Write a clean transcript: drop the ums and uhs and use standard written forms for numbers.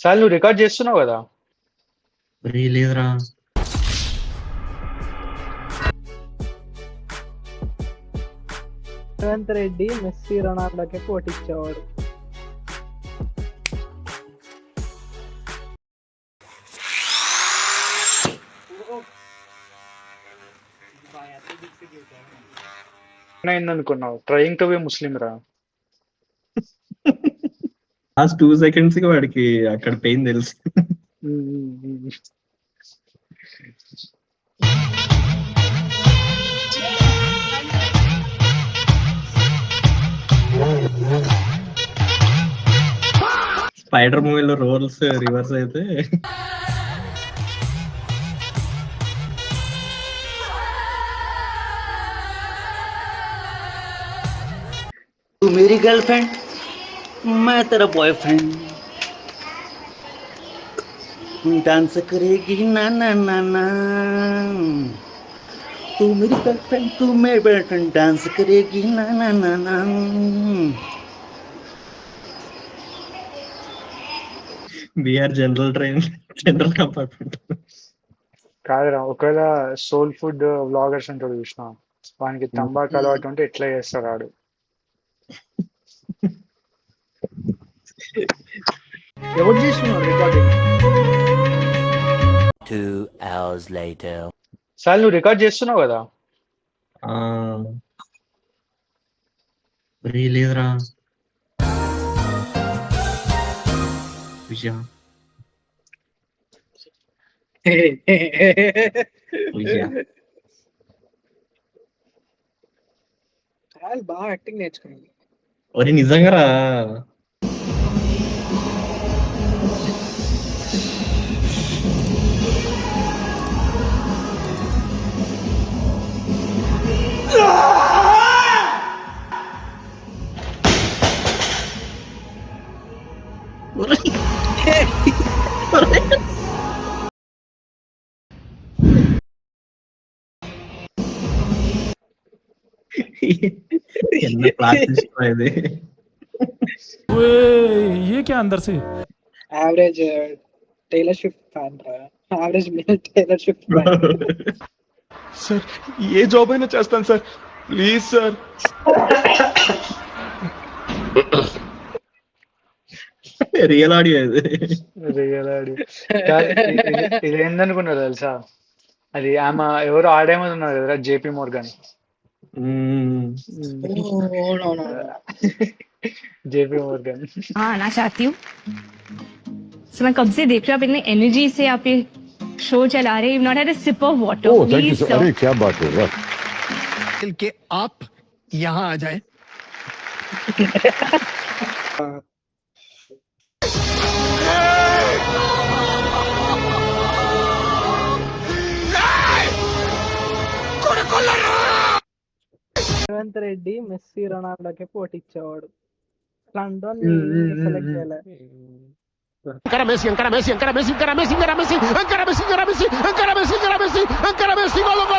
Sir నువ్వు record చేస్తున్నావు కదా. లేదురా. రేవంత్ రెడ్డి మెస్సీ రొనాల్డోకి పోటీ ఇచ్చేవాడు. అయిందనుకున్నావు ట్రయింగ్ టు బి ముస్లిం రా. లాస్ట్ 2 seconds కి వాడికి అక్కడ పెయిన్ తెలుసు. స్పైడర్ మూవీలో రోల్స్ రివర్స్ అయితే तू मेरी गर्लफ्रेंड, मैं तेरा बॉयफ्रेंड, डांस करेगी ना ना ना ना, तू मेरी गर्लफ्रेंड, तू मेरी बॉयफ्रेंड, डांस करेगी ना ना ना ना. బిఆర్ జనరల్ కంపార్ట్మెంట్. కాదురా, ఒకవేళ సోల్ ఫుడ్ వ్లాగర్స్ ఉంటాడు చూసిన, వానికి తంబాకు అలవాటు ఉంటే ఎట్లా చేస్తాడు ఆడు. ఎవరు చేస్తున్నారు రికార్డింగ్? 2 hours later. సార్ నువ్వు రికార్డ్ చేస్తున్నావు కదా. లేదురా. విజయ బాగా యాక్టింగ్ నేర్చుకున్నాను. ఒరే నిజంగా రా. என்ன பிளாட் இது? ये क्या अंदर से యావరేజ్ టైలర్ స్విఫ్ట్ ఫ్యాన్ రా. Average male Taylor Swift fan. Sir ये जॉब है ना చేస్తాను sir please sir. Real audio ఇది. Real audio. ఇది ఏందనుకున్నారు తెలుసా? అది ఆమె ఎవరు ఆడేమని ఉన్నారు కదా, జేపీ మోర్గన్. JP Morgan. हाँ आना चाहती हूँ. So मैं कब से देख रही हूँ आप इतने एनर्जी से आप ये शो चला रहे. You've not had a sip of water. Oh, thank you, sir. अरे क्या बात है वाह. के आप यहाँ आ जाए. రేవంత్ రెడ్డి మెస్సీ రొనాల్డోకి పోటీ ఇచ్చేవాడు. లండన్ సెలెక్ట్ చేయలేదు. Encara Messi, encara Messi, encara Messi, encara Messi, encara Messi, encara Messi, encara Messi, encara Messi, encara Messi, encara Messi, gol, gol.